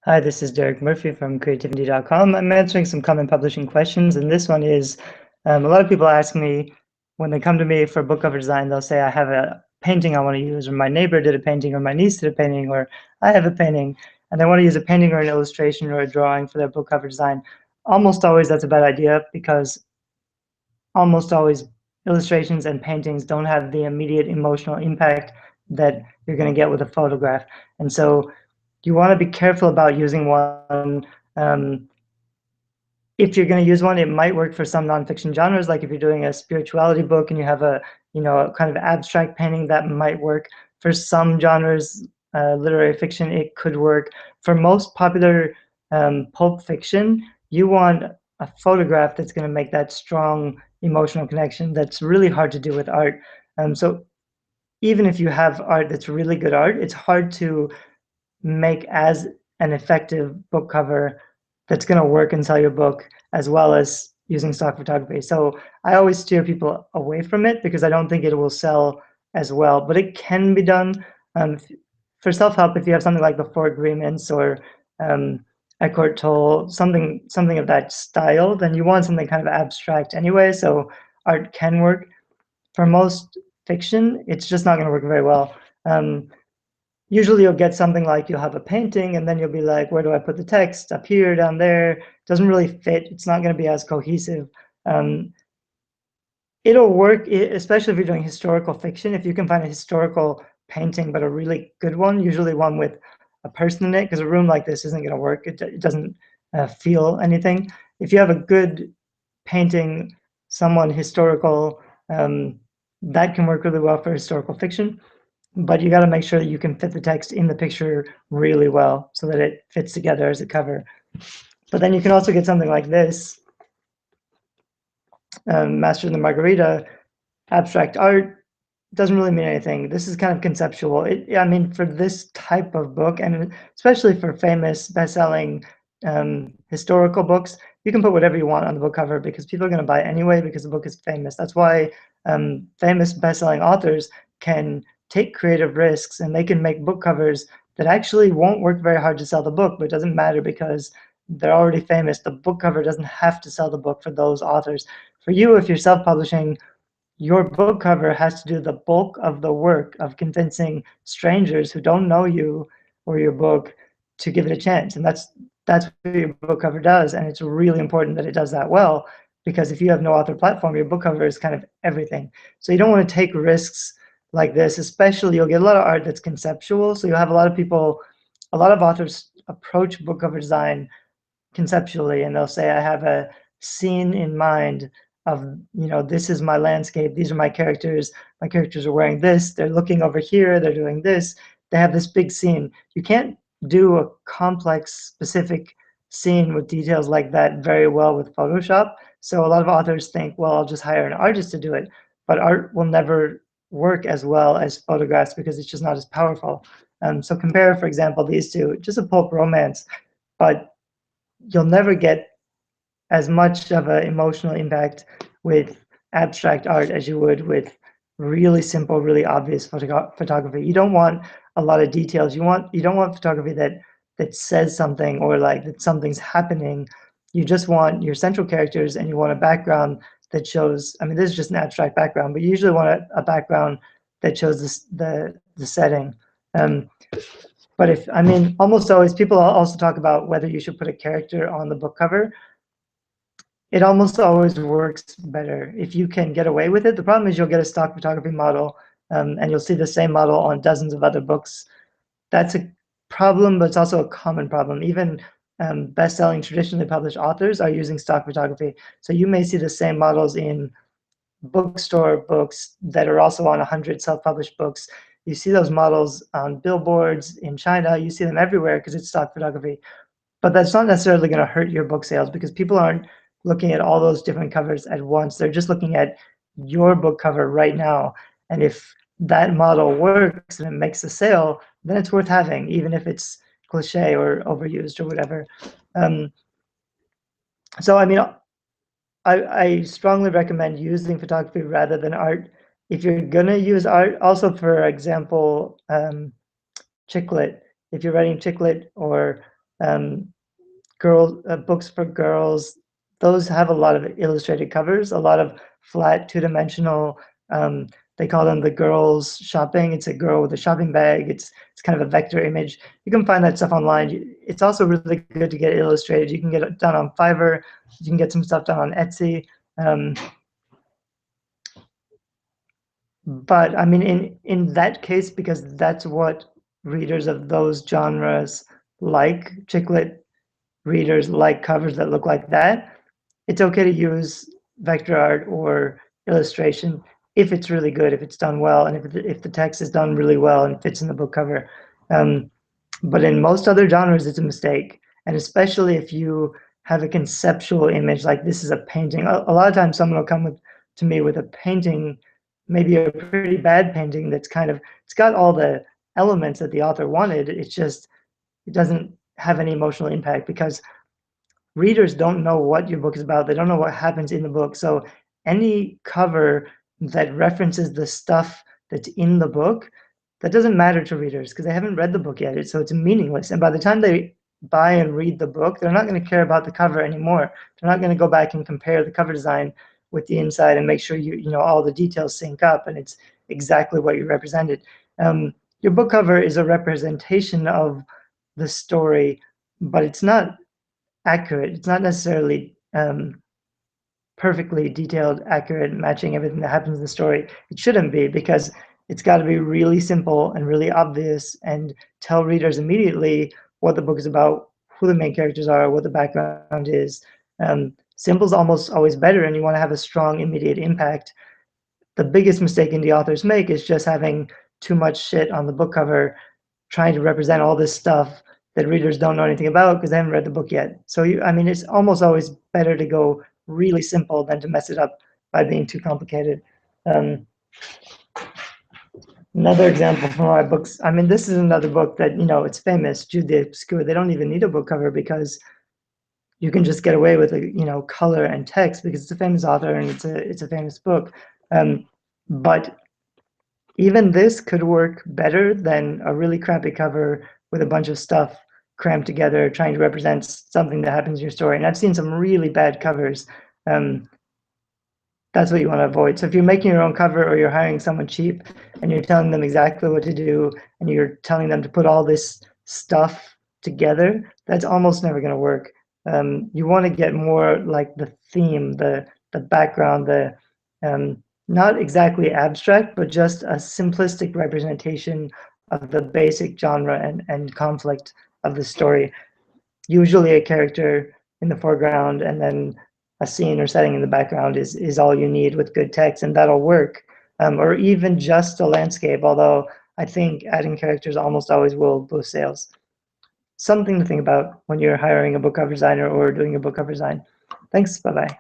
Hi, this is Derek Murphy from creativity.com. I'm answering some common publishing questions, and this one is a lot of people ask me when they come to me for book cover design, they'll say, I have a painting I want to use, or my neighbor did a painting, or my niece did a painting, or I have a painting, and they want to use a painting or an illustration or a drawing for their book cover design. Almost always that's a bad idea because almost always illustrations and paintings don't have the immediate emotional impact that you're going to get with a photograph. And so you want to be careful about using one. Um, if you're going to use one, it might work for some nonfiction genres, like if you're doing a spirituality book and you have a a kind of abstract painting, that might work. For some genres, literary fiction, it could work. For most popular pulp fiction, you want a photograph that's going to make that strong emotional connection that's really hard to do with art. So even if you have art that's really good art, it's hard to make as an effective book cover that's going to work and sell your book as well as using stock photography. So I always steer people away from it because I don't think it will sell as well, but it can be done. Um, for self-help, if you have something like the Four Agreements or Eckhart Tolle, something of that style, then you want something kind of abstract anyway, so art can work. For most fiction, it's just not going to work very well. Usually you'll get something like you'll have a painting and then you'll be like, where do I put the text? Up here, down there. It doesn't really fit. It's not going to be as cohesive. It'll work, especially if you're doing historical fiction. If you can find a historical painting, but a really good one, usually one with a person in it, because a room like this isn't going to work. It doesn't feel anything. If you have a good painting, someone historical, that can work really well for historical fiction. But you got to make sure that you can fit the text in the picture really well so that it fits together as a cover. But then you can also get something like this, Master and the Margarita, abstract art. Doesn't really mean anything. This is kind of conceptual. I mean, for this type of book, and especially for famous best-selling historical books, you can put whatever you want on the book cover because people are going to buy it anyway because the book is famous. That's why famous best-selling authors can take creative risks and they can make book covers that actually won't work very hard to sell the book, but it doesn't matter because they're already famous. The book cover doesn't have to sell the book for those authors. For you, if you're self-publishing, your book cover has to do the bulk of the work of convincing strangers who don't know you or your book to give it a chance. And that's what your book cover does. And it's really important that it does that well, because if you have no author platform, your book cover is kind of everything. So you don't want to take risks like this, especially you'll get a lot of art that's conceptual. So you'll have a lot of people, a lot of authors approach book cover design conceptually, and they'll say, I have a scene in mind of, this is my landscape, these are my characters are wearing this, they're looking over here, they're doing this, they have this big scene. You can't do a complex specific scene with details like that very well with Photoshop. So a lot of authors think, well, I'll just hire an artist to do it, but art will never work as well as photographs because it's just not as powerful. So compare, for example, these two, just a pulp romance, but you'll never get as much of an emotional impact with abstract art as you would with really simple, really obvious photography. You don't want a lot of details. You don't want photography that says something or like that something's happening. You just want your central characters and you want a background that shows, I mean, this is just an abstract background, but you usually want a background that shows the setting. But I mean, almost always people also talk about whether you should put a character on the book cover. It almost always works better if you can get away with it. The problem is you'll get a stock photography model, and you'll see the same model on dozens of other books. That's a problem, but it's also a common problem. Even best-selling traditionally published authors are using stock photography. So you may see the same models in bookstore books that are also on 100 self-published books. You see those models on billboards in China. You see them everywhere because it's stock photography. But that's not necessarily going to hurt your book sales because people aren't looking at all those different covers at once. They're just looking at your book cover right now. And if that model works and it makes a sale, then it's worth having, even if it's cliche or overused or whatever. So, I mean, I strongly recommend using photography rather than art. If you're going to use art, also, for example, chick lit, if you're writing chick lit or books for girls, those have a lot of illustrated covers, a lot of flat two-dimensional. They call them the girls shopping. It's a girl with a shopping bag. It's kind of a vector image. You can find that stuff online. It's also really good to get illustrated. You can get it done on Fiverr. You can get some stuff done on Etsy. But I mean, in that case, because that's what readers of those genres like, chick lit readers like covers that look like that, it's okay to use vector art or illustration if it's really good, if it's done well, and if the text is done really well and fits in the book cover. But in most other genres, it's a mistake. And especially if you have a conceptual image, like this is a painting. A lot of times someone will come to me with a painting, maybe a pretty bad painting that's it's got all the elements that the author wanted. It's just, it doesn't have any emotional impact because readers don't know what your book is about. They don't know what happens in the book. So any cover that references the stuff that's in the book, that doesn't matter to readers because they haven't read the book yet. So it's meaningless. And by the time they buy and read the book, they're not going to care about the cover anymore. They're not going to go back and compare the cover design with the inside and make sure you know all the details sync up and it's exactly what you represented. Your book cover is a representation of the story, but it's not accurate. It's not necessarily perfectly detailed, accurate, matching everything that happens in the story. It shouldn't be because it's got to be really simple and really obvious and tell readers immediately what the book is about, who the main characters are, what the background is. Simple is almost always better, and you want to have a strong, immediate impact. The biggest mistake indie authors make is just having too much shit on the book cover, trying to represent all this stuff that readers don't know anything about because they haven't read the book yet. So I mean, it's almost always better to go really simple than to mess it up by being too complicated. Another example from my books, I mean, this is another book that, you know, it's famous, Jude the Obscure. They don't even need a book cover because you can just get away with, you know, color and text because it's a famous author and it's a famous book. But even this could work better than a really crappy cover with a bunch of stuff crammed together trying to represent something that happens in your story. And I've seen some really bad covers. That's what you want to avoid. So if you're making your own cover or you're hiring someone cheap and you're telling them exactly what to do and you're telling them to put all this stuff together, that's almost never going to work. You want to get more like the theme, the background, the not exactly abstract, but just a simplistic representation of the basic genre and conflict of the story. Usually a character in the foreground and then a scene or setting in the background is all you need with good text, and that'll work. Or even just a landscape, although I think adding characters almost always will boost sales. Something to think about when you're hiring a book cover designer or doing a book cover design. Thanks, bye-bye.